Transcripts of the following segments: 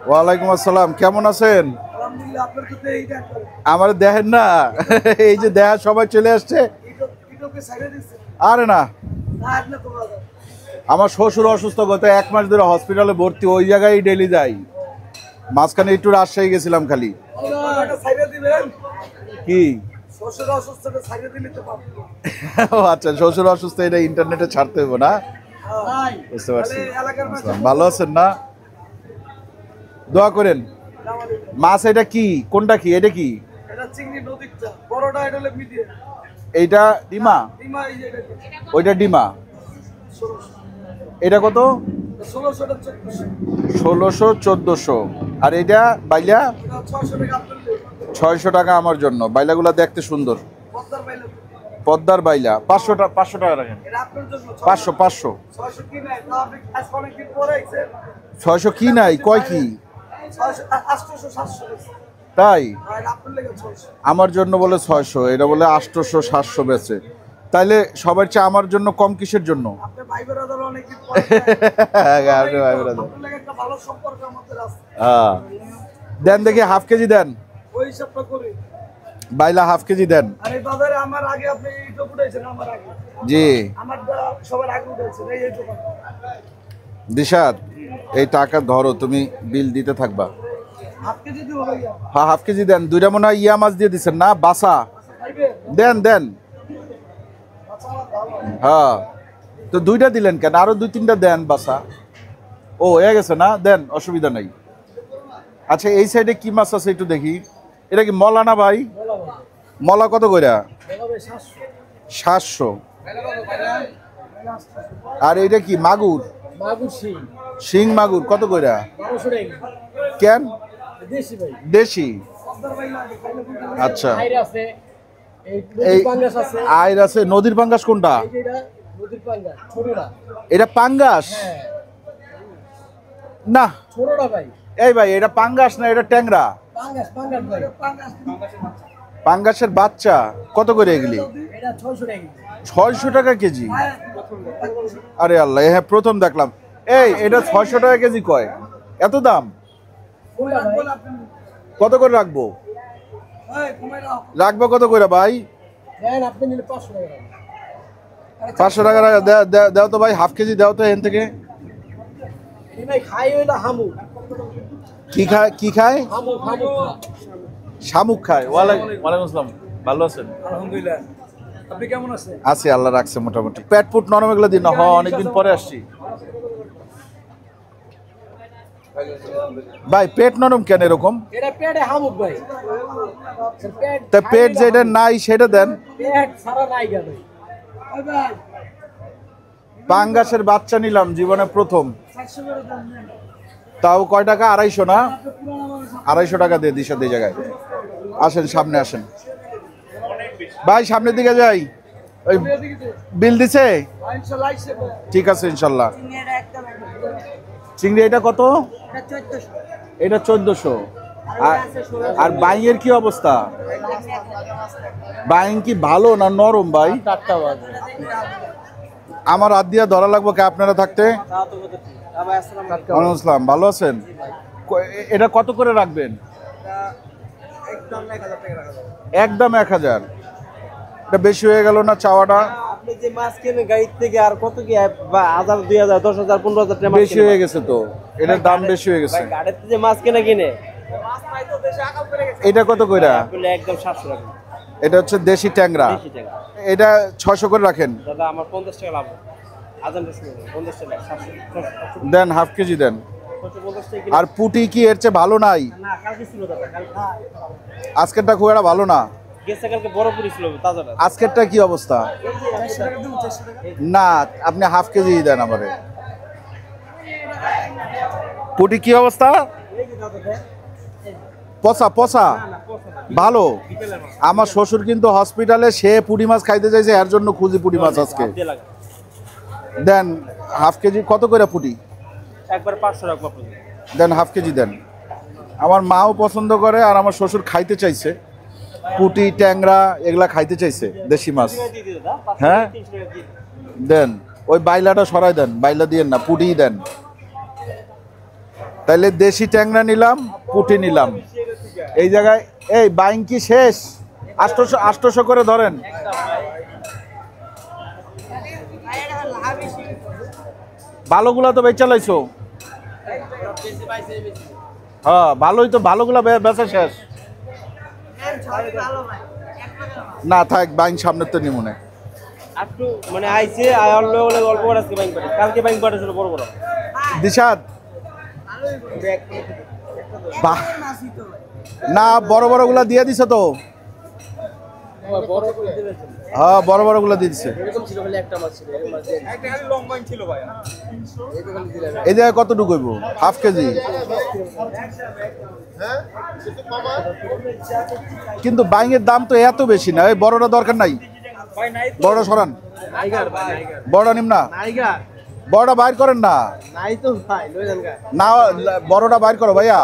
ওয়ালাইকুম আসসালাম, কেমন আছেন? আমার দেখেন না, এই যে দেখা সবাই চলে আসছে। আরে না, আমার শ্বশুর অসুস্থ, গত 1 মাস ধরে হসপিটালে ভর্তি, ওই জায়গায় ডেলি যাই। মাঝখানে একটু রাজশাহী গেছিলাম খালি। কি আচ্ছা, শ্বশুর অসুস্থ, এটা ইন্টারনেটে ছাড়তে হবে না? বুঝতে পারছি। ভালো আছেন না? দোয়া করেন। মাছ এটা কি, কোনটা কি, এটা কি? এইটা ডিমা, ওইটা ডিমা। এটা কত? 1600 1400। আর এটা বাইলা 600 টাকা আমার জন্য। বাইলাগুলা দেখতে সুন্দর, পদ্মার বাইলা। 500 টাকা রাখেন। 500 600 কি নাই, কয় কি তাই? আমার জন্য বলে 600, এটা বলে 800 700 বেচে। তাইলে সবার চেয়ে আমার জন্য কম কিসের জন্য? দেন দেখি, হাফ কেজি দেন। বাইলা হাফ কেজি দেন। জি দিশাদ, এই টাকা ধরো, তুমি বিল দিতে থাকবা। হ্যাঁ হাফ কেজি দেন। দুইটা মনে হয় ইয়া মাছ দিয়ে দিচ্ছেন না, বাসা। দেন দেন। হ্যাঁ তো দুইটা দিলেন কেন? আরো 2-3টা দেন বাসা। ও হয়ে গেছে না, দেন, অসুবিধা নাই। আচ্ছা এই সাইডে কি মাছ আছে একটু দেখি। এটা কি মলা না ভাই? মলা কত কইরা? 700। আর এটা কি মাগুর? শিং মাগুর কত কইরা? কেন? দেশি। আচ্ছা, এই আইর আছে। নদীর পাঙ্গাস কোনটা? এটা পাঙ্গাস না এই ভাই, এটা পাঙ্গাস না, এটা ট্যাংরা। পাঙ্গাসের বাচ্চা কত করে এগুলি? 600 টাকা কেজি। আরে আল্লাহ, হ্যাঁ প্রথম দেখলাম। এই এটা 600 টাকা কেজি কয়, এত দাম? কত করে রাখবো? রাখবো কত করে ভাই? 500 টাকা দাও তো ভাই, হাফ কেজি দাও তো এখান থেকে। কি খায়? কি খায়? শামুক খায়। ওয়ালাইকুম আসসালাম, ভালো আছেন? আলহামদুলিল্লাহ, আপনি কেমন আছেন? আছি, আল্লাহ রাখছে মোটামুটি। পেট পুট নরম এগুলো দিন না। অনেকদিন পরে আসছি ভাই। পেট নরম কেন এরকম? এটা পেটে হামুক ভাই। তা পেট যেটা নাই সেটা দেন। পেট সারা নাই কেন ভাই? পাঙ্গাসের বাচ্চা নিলাম জীবনে প্রথম। তাও কয় টাকা? 250 না? 250 টাকা দিয়ে দিশা এই জায়গায়। আসেন সামনে আসেন ভাই, সামনের দিকে যাই। ওই বিল দিছে? ঠিক আছে ইনশাল্লাহ। চিংড়ি এটা কত? এটা 1400। আর বাইয়ের কি অবস্থা? বাইং কি ভালো না নরম ভাই? আমার হাত দিয়ে ধরা লাগবো কে আপনারা থাকতে? আসসালাম, ভালো আছেন? এটা কত করে রাখবেন? একদম 1000। এটা বেশি হয়ে গেল না চাওয়াটা? আপনি যে মাছ কিনে গাড়ি থেকে আর কত কি 1000 2000 10000 15000 টাকা বেশি হয়ে গেছে তো, এটার দাম বেশি হয়ে গেছে। গাড়িতে যে মাছ কিনে এটা কত কইরা? একদম 700 টাকা। এটা হচ্ছে দেশি ট্যাংরা। এটা 600 করে রাখেন দাদা, আমার 50 টাকা লাভ। আজান শুনে 50 টাকা 700 দেন, হাফ কেজি দেন। আর পুটি কি এর চেয়ে ভালো নাই? না, কালকে ছিল দাদা, কালকে। আজকেরটা খুব একটা ভালো না। গেছে কালকে বড় পুরি ছিল তাজাটা। আজকেরটা কি অবস্থা? না, আপনি হাফ কেজি দেন আমারে। পুটি কি অবস্থা? পচা পচা ভালো। আমার শ্বশুর কিন্তু হসপিটালে, সে পুঁটি মাছ খাইতে চাইছে, এর জন্য খুঁজি পুঁটি মাছ আজকে। দেন হাফ কেজি। কত করে পুঁটি? একবার 500 টাকা দেন, হাফ কেজি দেন। আমার মাও পছন্দ করে, আর আমার শ্বশুর খাইতে চাইছে পুঁটি ট্যাংরা, এগুলা খাইতে চাইছে দেশি মাছ। হ্যাঁ দেন, ওই বাইলাটা সরাই দেন। বাইলা দিয়েন না, পুঁটিই দেন। তাইলে দেশি ট্যাংরা নিলাম, পুঁটি নিলাম। এই জায়গায় এই বাইং কি শেষ? 800 করে ধরেন। ভালোগুলা তো বেচা লাইছো। হ্যাঁ ভালোই তো, ভালোগুলা বেচা শেষ। না থাক, বাইং সামনের তো নিমুনে। একটু মানে আইছে আয়ালে অল্প করে আজকে ব্যাংক পাঠা, কালকে ব্যাংক পাঠা ছিল বড় বড়। দিশাদ বাহ, না বড় বড় গুলা দিয়ে দিছে তো। হ্যাঁ বড় বড় গুলা দিয়ে দিছে। এই জায়গায় কতটুকু হইব? Half KG. কিন্তু বাইঙের দাম তো এত বেশি না, এই বড়টা দরকার নাই। বড়টা সরান, বড়টা নিম না, বড়টা বাইর করেন না। না বড়টা বাইর করো ভাইয়া,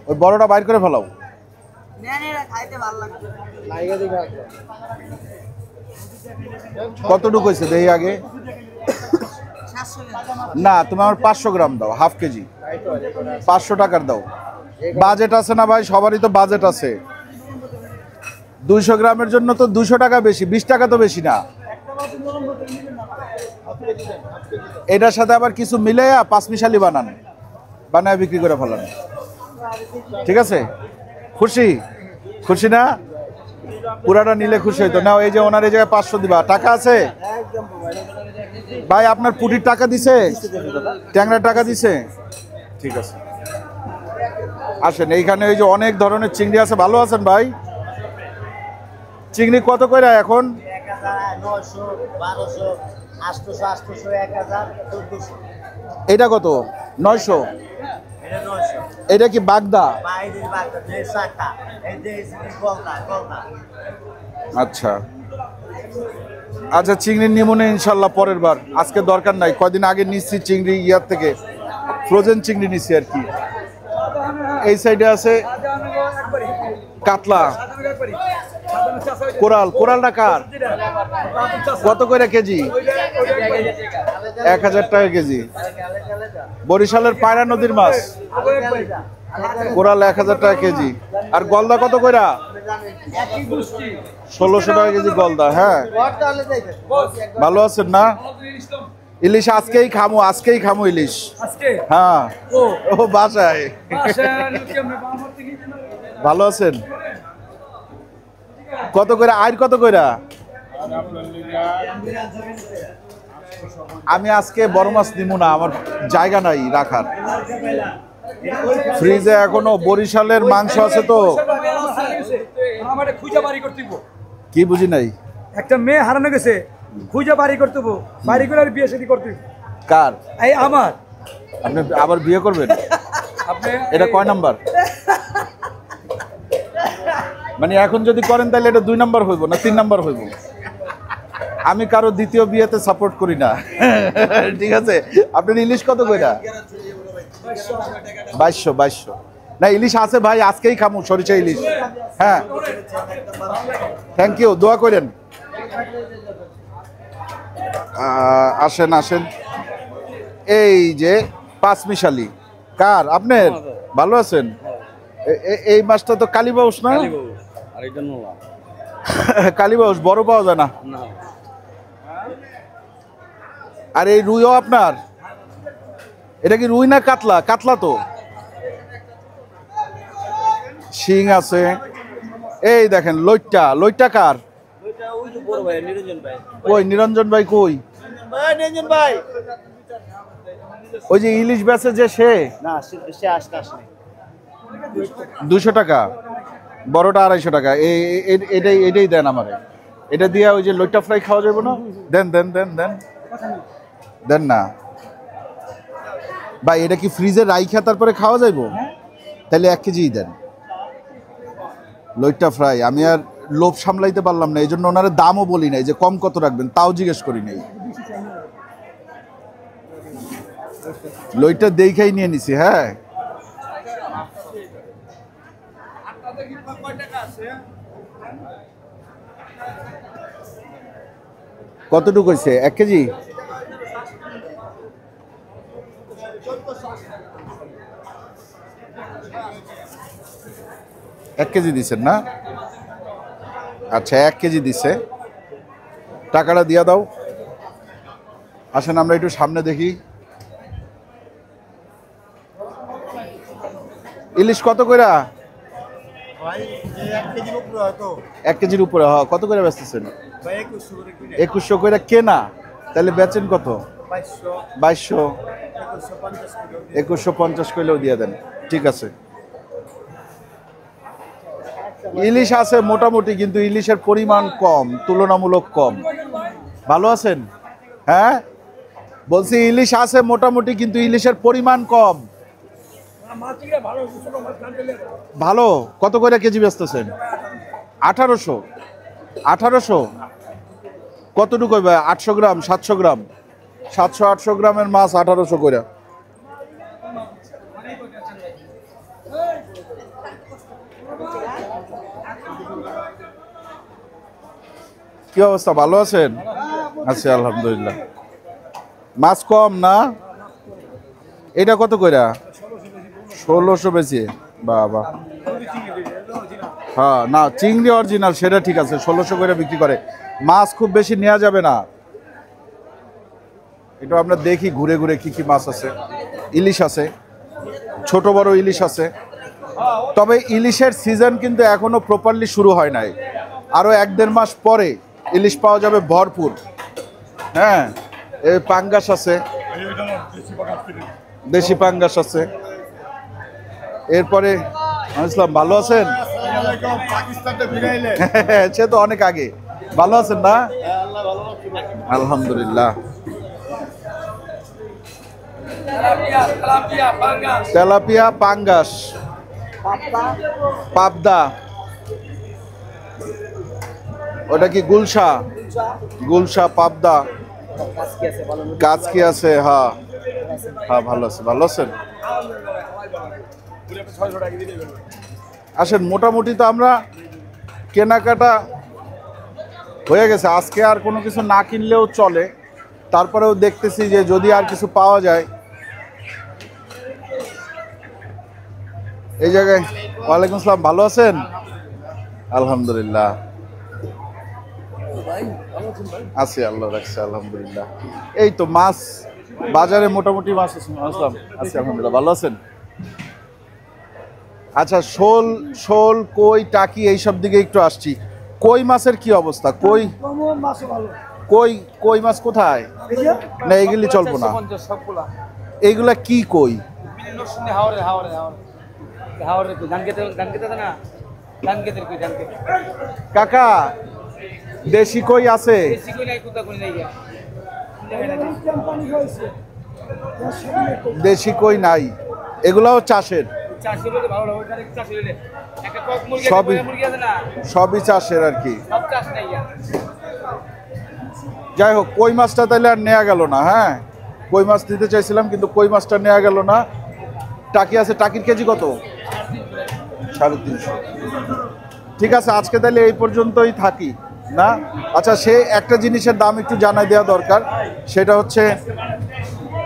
ওই বড়টা বাইর করে ফেলাও। কতটুকু হয়েছে দেখি আগে। না তুমি আমার 500 গ্রাম দাও, হাফ কেজি 500 টাকার দাও। বাজেট আছে না ভাই, সবারই তো বাজেট আছে। 200 গ্রামের জন্য তো 200 টাকা বেশি, 20 টাকা তো বেশি না। এটার সাথে আবার কিছু মিলাইয়া 5 মিশালি বানান, বানায় বিক্রি করে ফেলান। ঠিক আছে? খুশি? খুশি না? পুরাটা নিলে খুশি হইতো না। এই যে ওনার এই জায়গায় 500 দিবা, টাকা আছে ভাই? আপনার পুটির টাকা দিছে, ট্যাংরার টাকা দিছে? ঠিক আছে আসেন। এইখানে এই যে অনেক ধরনের চিংড়ি আছে। ভালো আছেন ভাই? চিংড়ি কত করে এখন? 900, 1200, 800, 800, 1000, 1400। এটা কত? 900। এটা 900। এটা কি বাগদা? বাইরের বাগদা, যে শাখা, এই যে গলদা, গলদা। আচ্ছা আচ্ছা, চিংড়ি নিমুনে ইনশাল্লাহ পরের বার। আজকে দরকার নাই, কয়দিন আগে নিচ্ছি চিংড়ি ইয়ার থেকে, ফ্রোজেন চিংড়ি নিচ্ছি আর কি। এই সাইডে আছে কাতলা, কোরাল। কোরালটা কার? কত করে কেজি? 1000 টাকা কেজি। বরিশালের পায়রা নদীর মাছ, কোরাল 1000 টাকা কেজি। আর গলদা কত কইরা? 1600 টাকা কেজি গলদা। হ্যাঁ ভালো আছেন না? ইলিশ আজকেই খামু, আজকেই খামু ইলিশ। হ্যাঁ ও বাসায়। ভালো আছেন? কত করে আইর? কত কইরা? আমি আজকে বড় মাছ নিমু না, আমার জায়গা নাই রাখার। ফ্রিজে এখনো বরিশালের মাংস আছে তো। কি বুঝি নাই? একটা মেয়ে হারানো গেছে, খুঁজে বাড়ি করতে বাড়ি করে বিয়ে শাদী করতে। কার? এই আমার। আপনি আবার বিয়ে করবেন? এটা কয় নাম্বার? মানে এখন যদি করেন তাহলে এটা 2 নাম্বার হইব না 3 নাম্বার হইব? আমি কারো দ্বিতীয় বিয়েতে সাপোর্ট করি না। ঠিক আছে, আপনার ইলিশ কত কইরা? 2200। না ইলিশ আছে ভাই, আজকেই খামু সরিষা ইলিশ। হ্যাঁ থ্যাংক ইউ, দোয়া করেন। আসেন আসেন। এই যে 5 মিশালি কার? আপনার? ভালো আছেন? এই মাছটা তো কালীবাউস না? কালীবাউস বড় পাওয়া যায় না। আর এই রুইও আপনার? এটা কি রুই না কাতলা? কাতলা তো। শিং আছে। এই দেখেন লইট্টা। লইট্টা কার? কই নিরঞ্জন ভাই? কই নিরঞ্জন ভাই? ওই যে ইলিশ বেচে যে সে? না সে আসতে আসে 200 টাকা, বড়টা 250 টাকা। এটাই দেন আমারে। এটা দিয়ে ওই যে লইট্টা ফ্রাই খাওয়া যাবে না? দেন দেন দেন দেন দেন না ভাই। এটা কি ফ্রিজে রাইখা তারপরে খাওয়া যাইব? তাহলে 1 কেজিই দেন লইট্টা ফ্রাই। আমি আর লোভ সামলাইতে পারলাম না, এই জন্য ওনারা দামও বলি নাই যে কম কত রাখবেন, তাও জিজ্ঞেস করি নাই। লইট্টা দেখাই নিয়ে নিছি। হ্যাঁ কতটুকু হয়েছে? 1 কেজি এক কেজি দিচ্ছেন না? আচ্ছা 1 কেজি দিছে, টাকাটা দিয়া দাও। আসেন আমরা একটু সামনে দেখি। ইলিশ কত কইরা? ভাই যে 1 কেজির উপরে হয়তো 1 কেজির উপরে, হ্যাঁ। কত করে বেচতেছেন? ভাই 2100 করে কিনে 2100 কইরা কেনা, তাহলে বেচেন কত? 2200 2200, 2150 কিলো 2150 কইলেও দিয়ে দেন, ঠিক আছে। ইলিশ আছে মোটামুটি, কিন্তু ইলিশের পরিমাণ কম, তুলনামূলক কম। ভালো আছেন? হ্যাঁ বলছি ইলিশ আছে মোটামুটি, কিন্তু ইলিশের পরিমাণ কম। ভালো কত করে কেজি বেচতেছেন? 1800। 1800 কতটুকু হবে? 800 গ্রাম, 700 গ্রাম, 700-800 গ্রামের মাছ 1800 করে। কি অবস্থা, ভালো আছেন? আছি আলহামদুলিল্লাহ। মাছ কম না? এটা কত কইরা? 1600 বেশি। বাবা, হ্যাঁ না, চিংড়ি অরিজিনাল সেটা ঠিক আছে, 1600 করে বিক্রি করে। মাছ খুব বেশি নেওয়া যাবে না। এটা আমরা দেখি ঘুরে ঘুরে কি কি মাছ আছে। ইলিশ আছে, ছোট বড় ইলিশ আছে। তবে ইলিশের সিজন কিন্তু এখনো প্রপারলি শুরু হয় নাই। আরো 1-1.5 মাস পরে ইলিশ পাওয়া যাবে ভরপুর। হ্যাঁ, এই পাঙ্গাস আছে, দেশি পাঙ্গাস আছে। এরপরে ইসলাম, ভালো আছেন? পাকিস্তানতে ফিরাইলে সে তো অনেক আগে। ভালো আছেন না? আল্লাহ ভালো রাখছে। আলহামদুলিল্লাহ। তেলাপিয়া, পাঙ্গাস, পাবদা, ওটা কি গুলশা? গুলশা, পাবদা, কাচকি আছে। হ্যাঁ হ্যাঁ, ভালো আছে। ভালো আছেন? আসেন, মোটামুটি তো আমরা কেনাকাটা হয়ে গেছে। আজকে আর কোনো কিছু না কিনলেও চলে, তারপরেও দেখতেছি যে যদি আর কিছু পাওয়া যায়। এই জায়গায় ওয়ালাইকুম আসসালাম, ভালো আছেন? আলহামদুলিল্লাহ আছি, আল্লাহ রাখছে, আলহামদুলিল্লাহ। এই তো মাছ বাজারে মোটামুটি মাছ আছে। আসলাম, আছি আলহামদুলিল্লাহ। ভালো আছেন? আচ্ছা, শোল, শোল, কই, টাকি এইসব দিকে একটু আসছি। কই মাছের কি অবস্থা? কই, কই, কই মাছ কোথায়? না এগুলি চলবো না। এইগুলা কি কই? কাকা, দেশি কই আছে? দেশি কই নাই, এগুলাও চাষের? সবই চাষের আর কি। যাই হোক, কই মাছটা তাহলে আর নেওয়া গেল না। হ্যাঁ, কই মাছ দিতে চাইছিলাম, কিন্তু কই মাছটা নেওয়া গেল না। টাকি আছে, টাকির কেজি কত? 350। ঠিক আছে, আজকে তাহলে এই পর্যন্তই থাকি না? আচ্ছা, সে একটা জিনিসের দাম একটু জানাই দেওয়া দরকার, সেটা হচ্ছে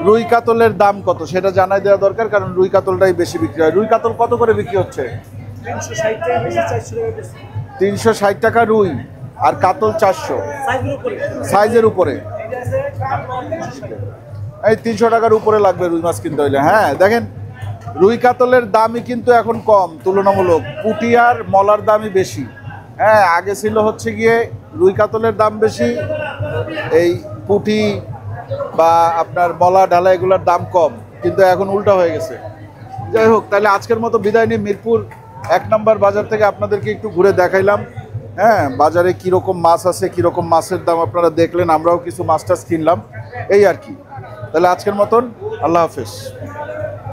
রুই কাতলের দাম কত সেটা জানাই দেওয়া দরকার, কারণ রুই কাতলটাই বেশি বিক্রি হয়। রুই কাতল কত করে বিক্রি হচ্ছে? 360 টাকা রুই, আর কাতল 400 সাইজের উপরে। এই 300 টাকার উপরে লাগবে রুই মাছ কিনতে হইলে। হ্যাঁ দেখেন, রুই কাতলের দামই কিন্তু এখন কম তুলনামূলক। পুঁটি আর মলার দামই বেশি। হ্যাঁ, আগে ছিল হচ্ছে গিয়ে রুই কাতলের দাম বেশি, এই পুঁটি বা আপনার মলা ঢালা এগুলোর দাম কম, কিন্তু এখন উল্টা হয়ে গেছে। যাই হোক, তাহলে আজকের মতো বিদায় নিই। মিরপুর 1 নম্বর বাজার থেকে আপনাদেরকে একটু ঘুরে দেখাইলাম। হ্যাঁ, বাজারে কীরকম মাছ আছে, কীরকম মাছের দাম আপনারা দেখলেন, আমরাও কিছু মাছ টাছ কিনলাম, এই আর কি। তাহলে আজকের মতন আল্লাহ হাফেজ।